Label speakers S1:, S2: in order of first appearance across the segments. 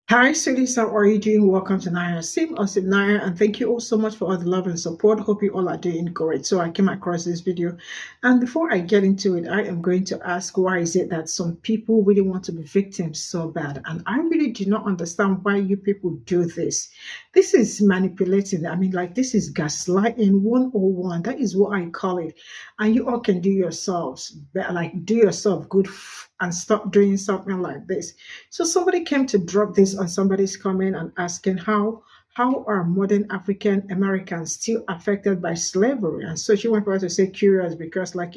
S1: Hi, sweeties. How are you doing? Welcome to Naya Sim or Cimnanya, and thank you all so much for all the love and support. Hope you all are doing great. So I came across this video, and before I get into it, I am going to ask why is it that some people really want to be victims so bad, and I really do not understand why you people do this. This is manipulating. I mean, like this is gaslighting 101. That is what I call it, and you all can do yourselves, like do yourself good and stop doing something like this. So somebody came to drop this on somebody's comment and asking how are modern African Americans still affected by slavery? And so she went for to say curious because, like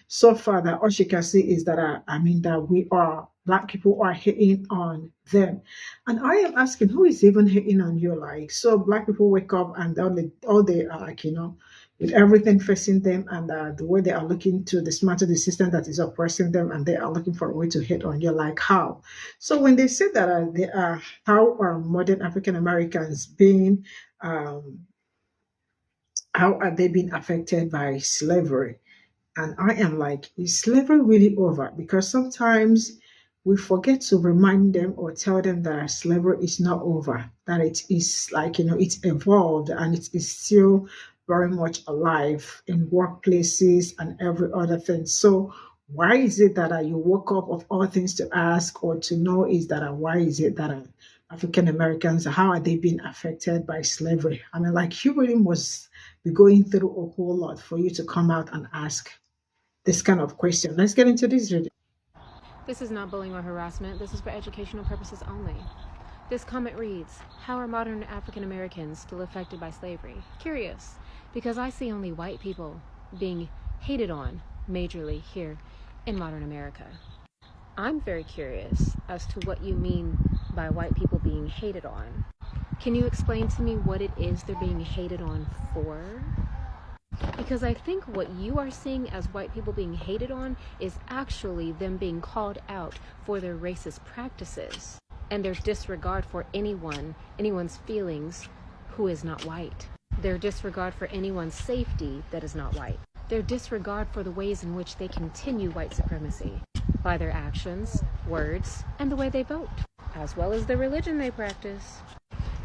S1: so far that all she can see is that that we are black people are hitting on them, and I am asking who is even hitting on you? Like so, black people wake up and all they are like with everything facing them and the way they are looking to dismantle the system that is oppressing them, and they are looking for a way to hit on you. Like how? So when they say that they are how are modern African Americans being how are they being affected by slavery? And I am like, is slavery really over? Because sometimes we forget to remind them or tell them that slavery is not over, that it is like, it's evolved and it is still very much alive in workplaces and every other thing. So why is it that you woke up of all things to ask or to know is that why is it that African Americans, how are they being affected by slavery? I mean, like you really must be going through a whole lot for you to come out and ask this kind of question. Let's get into this video.
S2: This is not bullying or harassment. This is for educational purposes only. This comment reads, how are modern African Americans still affected by slavery? Curious, because I see only white people being hated on majorly here in modern America. I'm very curious as to what you mean by white people being hated on. Can you explain to me what it is they're being hated on for? Because I think what you are seeing as white people being hated on is actually them being called out for their racist practices and their disregard for anyone's feelings who is not white. Their disregard for anyone's safety that is not white. Their disregard for the ways in which they continue white supremacy by their actions, words, and the way they vote, as well as the religion they practice.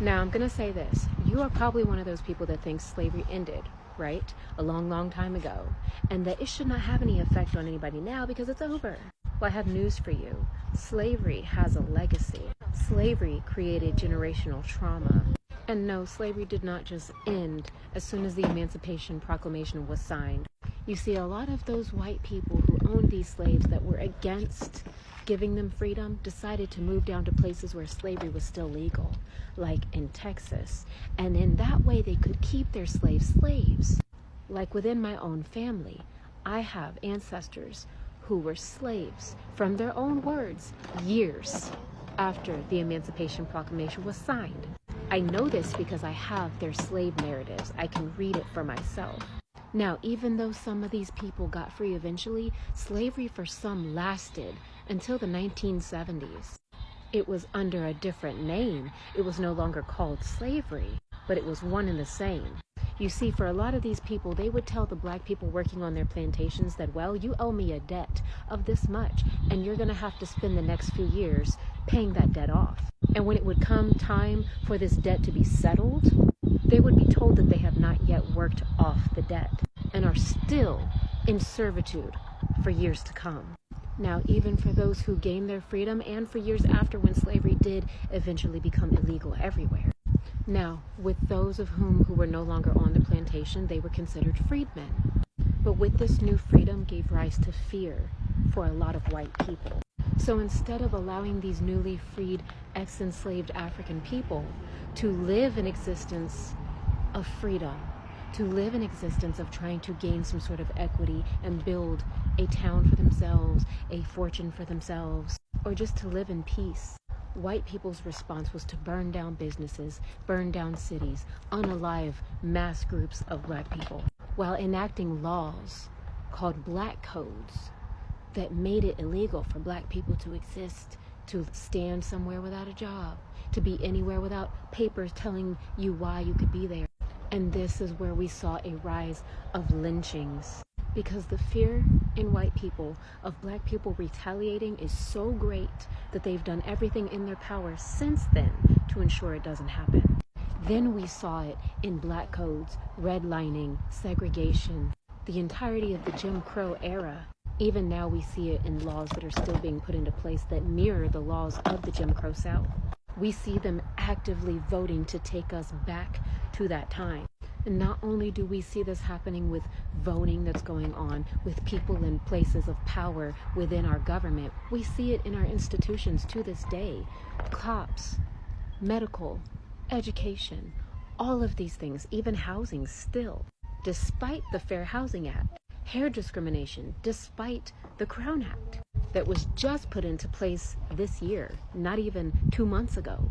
S2: Now, I'm going to say this. You are probably one of those people that thinks slavery ended, right? A long, long time ago. And that it should not have any effect on anybody now because it's over. Well, I have news for you. Slavery has a legacy. Slavery created generational trauma. And no, slavery did not just end as soon as the Emancipation Proclamation was signed. You see, a lot of those white people who owned these slaves that were against giving them freedom decided to move down to places where slavery was still legal, like in Texas. And in that way, they could keep their slaves slaves. Like within my own family, I have ancestors who were slaves, from their own words, years after the Emancipation Proclamation was signed. I know this because I have their slave narratives. I can read it for myself. Now, even though some of these people got free eventually, slavery for some lasted until the 1970s. It was under a different name. It was no longer called slavery, but it was one and the same. You see, for a lot of these people, they would tell the black people working on their plantations that, well, you owe me a debt of this much, and you're going to have to spend the next few years paying that debt off. And when it would come time for this debt to be settled, they would be told that they have not yet worked off the debt and are still in servitude for years to come. Now, even for those who gained their freedom and for years after when slavery did eventually become illegal everywhere. Now, with those of whom who were no longer on the plantation, they were considered freedmen. But with this new freedom gave rise to fear for a lot of white people. So instead of allowing these newly freed ex-enslaved African people to live an existence of freedom, to live an existence of trying to gain some sort of equity and build a town for themselves, a fortune for themselves, or just to live in peace, white people's response was to burn down businesses, burn down cities, unalive mass groups of black people, while enacting laws called black codes that made it illegal for black people to exist, to stand somewhere without a job, to be anywhere without papers telling you why you could be there. And this is where we saw a rise of lynchings. Because the fear in white people of black people retaliating is so great that they've done everything in their power since then to ensure it doesn't happen. Then we saw it in black codes, redlining, segregation, the entirety of the Jim Crow era. Even now we see it in laws that are still being put into place that mirror the laws of the Jim Crow South. We see them actively voting to take us back to that time. And not only do we see this happening with voting that's going on, with people in places of power within our government, we see it in our institutions to this day. Cops, medical, education, all of these things, even housing still, despite the Fair Housing Act, hair discrimination, despite the Crown Act that was just put into place this year, not even 2 months ago.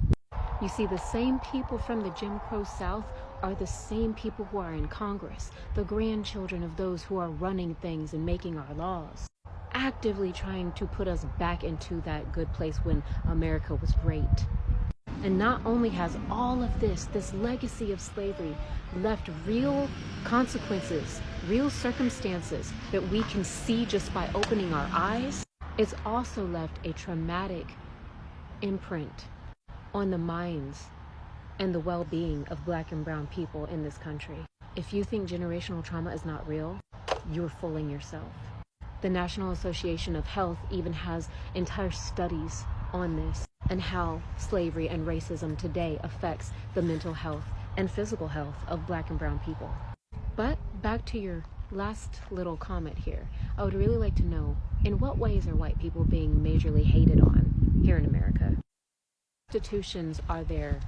S2: You see, the same people from the Jim Crow South are the same people who are in Congress, the grandchildren of those who are running things and making our laws, actively trying to put us back into that good place when America was great. And not only has all of this legacy of slavery left real consequences, real circumstances that we can see just by opening our eyes, it's also left a traumatic imprint on the minds and the well-being of black and brown people in this country. If you think generational trauma is not real, you're fooling yourself. The National Association of Health even has entire studies on this and how slavery and racism today affects the mental health and physical health of black and brown people. But back to your last little comment here. I would really like to know, in what ways are white people being majorly hated on here in America? Institutions are there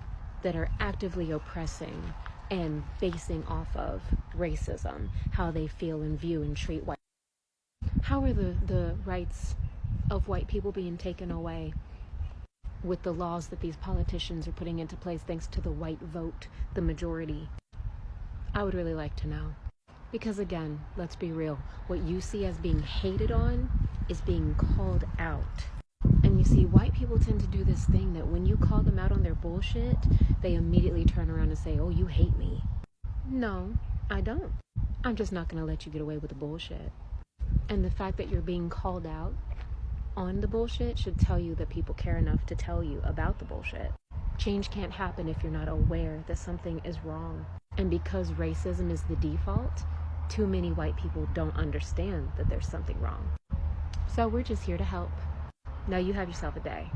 S2: that are actively oppressing and basing off of racism, how they feel and view and treat white. How are the rights of white people being taken away with the laws that these politicians are putting into place thanks to the white vote, the majority? I would really like to know. Because again, let's be real, what you see as being hated on is being called out. And you see, white people tend to do this thing that when you call them out on their bullshit, they immediately turn around and say, oh, you hate me. No, I don't. I'm just not going to let you get away with the bullshit. And the fact that you're being called out on the bullshit should tell you that people care enough to tell you about the bullshit. Change can't happen if you're not aware that something is wrong. And because racism is the default, too many white people don't understand that there's something wrong. So we're just here to help. Now you have yourself a day.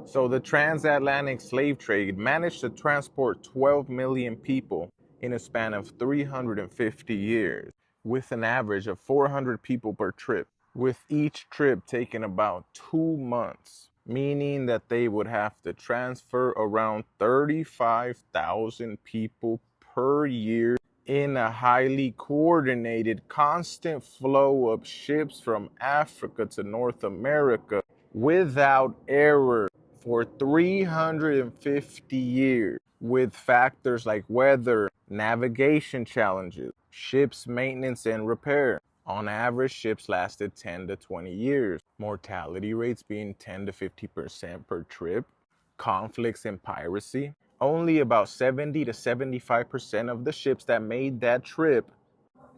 S3: So the transatlantic slave trade managed to transport 12 million people in a span of 350 years, with an average of 400 people per trip, with each trip taking about 2 months, meaning that they would have to transfer around 35,000 people per year in a highly coordinated, constant flow of ships from Africa to North America without error for 350 years, with factors like weather, navigation challenges, ships maintenance and repair. On average, ships lasted 10 to 20 years, mortality rates being 10 to 50% per trip, conflicts and piracy. Only about 70 to 75% of the ships that made that trip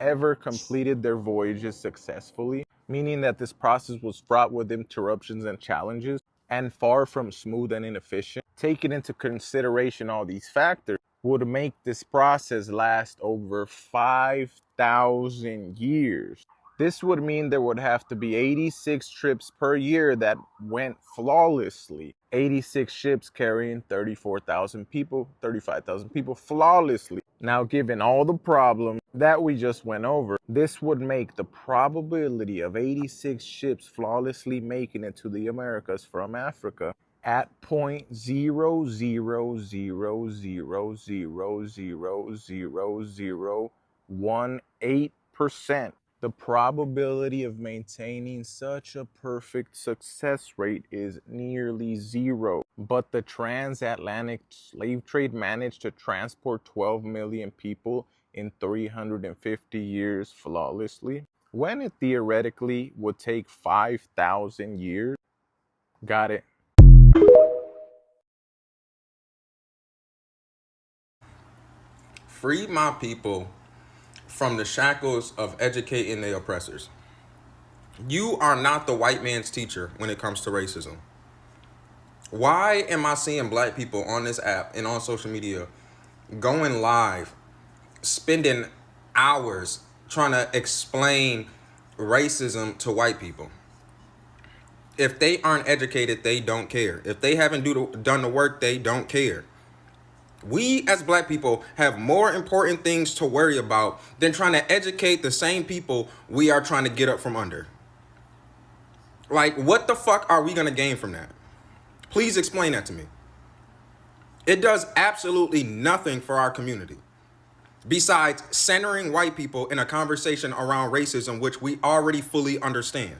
S3: ever completed their voyages successfully, meaning that this process was fraught with interruptions and challenges and far from smooth and inefficient. Taking into consideration all these factors would make this process last over 5,000 years. This would mean there would have to be 86 trips per year that went flawlessly. 86 ships carrying 34,000 people, 35,000 people flawlessly. Now, given all the problems that we just went over, this would make the probability of 86 ships flawlessly making it to the Americas from Africa at 0.0000000018%. The probability of maintaining such a perfect success rate is nearly zero. But the transatlantic slave trade managed to transport 12 million people in 350 years flawlessly, when it theoretically would take 5,000 years. Got it.
S4: Free my people from the shackles of educating the oppressors. You are not the white man's teacher when it comes to racism. Why am I seeing black people on this app and on social media going live, spending hours trying to explain racism to white people? If they aren't educated, they don't care. If they haven't done the work, they don't care. We as black people have more important things to worry about than trying to educate the same people we are trying to get up from under. Like, what the fuck are we going to gain from that? Please explain that to me. It does absolutely nothing for our community besides centering white people in a conversation around racism, which we already fully understand.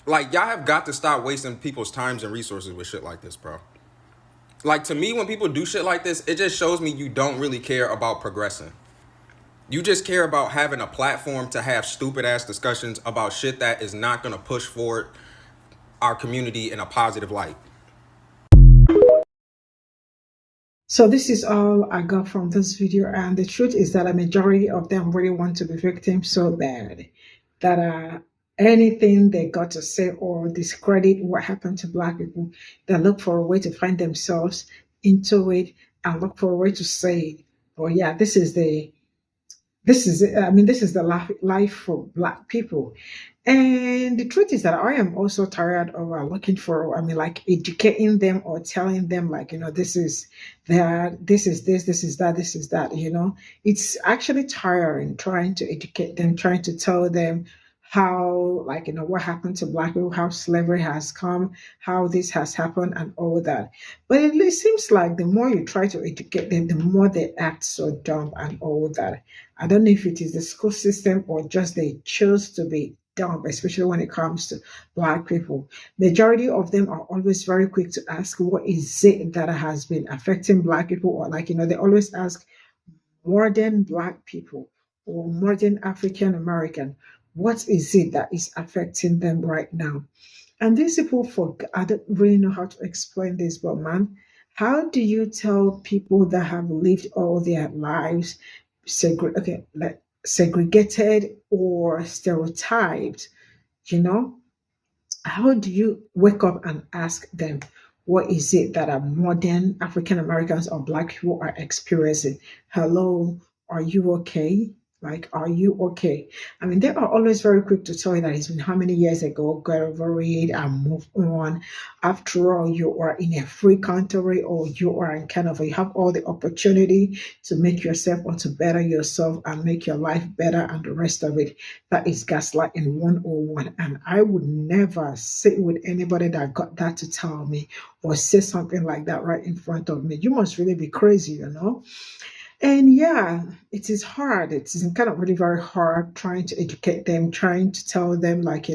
S4: Like, y'all have got to stop wasting people's times and resources with shit like this, bro. Like, to me, when people do shit like this, it just shows me you don't really care about progressing. You just care about having a platform to have stupid ass discussions about shit that is not going to push forward our community in a positive light.
S1: So this is all I got from this video, and the truth is that a majority of them really want to be victims so bad that anything they got to say or discredit what happened to black people, they look for a way to find themselves into it and look for a way to say, oh yeah, this is the life for black people. And the truth is that I am also tired of looking for, like educating them or telling them, like, this is that, this is this is that, this is that, It's actually tiring trying to educate them, trying to tell them how, like, what happened to black people, how slavery has come, how this has happened and all that. But it seems like the more you try to educate them, the more they act so dumb and all that. I don't know if it is the school system or just they choose to be dumb, especially when it comes to black people. Majority of them are always very quick to ask, what is it that has been affecting black people? Or like, they always ask modern black people or modern African American, what is it that is affecting them right now? And these people, I don't really know how to explain this, but man, how do you tell people that have lived all their lives segregated or stereotyped, how do you wake up and ask them, what is it that a modern African Americans or black people are experiencing? Hello, are you okay? Like, are you okay? I mean, they are always very quick to tell you that it's been how many years ago, get over it and move on. After all, you are in a free country, or you are in you have all the opportunity to make yourself or to better yourself and make your life better and the rest of it. That is gaslighting 101. And I would never sit with anybody that got that to tell me or say something like that right in front of me. You must really be crazy, And yeah, it is hard. It is kind of really very hard trying to educate them, trying to tell them, like,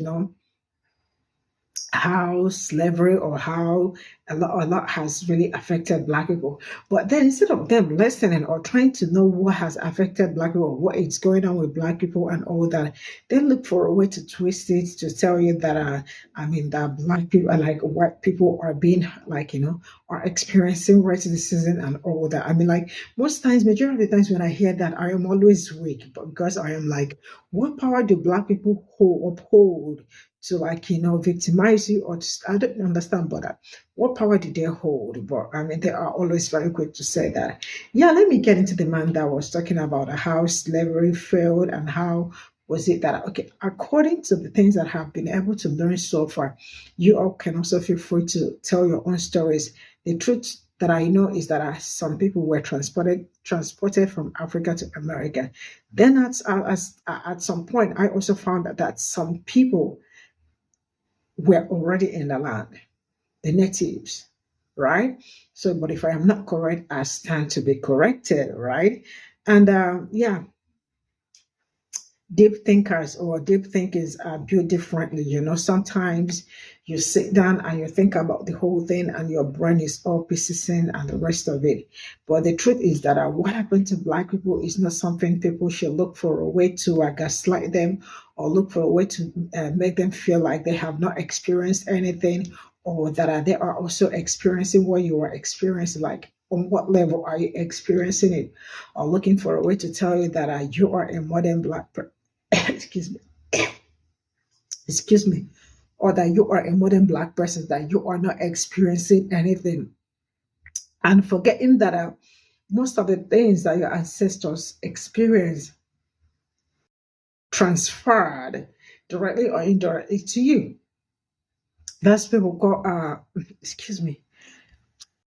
S1: how slavery or how a lot has really affected black people. But then instead of them listening or trying to know what has affected black people, what is going on with black people and all that, they look for a way to twist it to tell you that that black people are like white people are being like, are experiencing racism and all that. I mean, like most times, majority of the times when I hear that, I am always weak because I am like, what power do black people uphold to, like, victimize you? Or I don't understand, but what power do they hold? But I mean, they are always very quick to say that. Yeah, let me get into the man that was talking about how slavery failed and how was it that, okay, according to the things that have been able to learn so far, you all can also feel free to tell your own stories. The truth that I know is that some people were transported from Africa to America. Then at some point, I also found that some people were already in the land, the natives, right? So, but if I am not correct, I stand to be corrected, right? And yeah, deep thinkers or deep thinkers are built differently. Sometimes you sit down and you think about the whole thing and your brain is all pieces and the rest of it. But the truth is that what happened to black people is not something people should look for a way to gaslight them or look for a way to make them feel like they have not experienced anything or that they are also experiencing what you are experiencing. Like, on what level are you experiencing it? Or looking for a way to tell you that you are a modern black person. Excuse me. Excuse me. Or that you are a modern black person, that you are not experiencing anything. And forgetting that most of the things that your ancestors experienced transferred directly or indirectly to you. That's people call excuse me.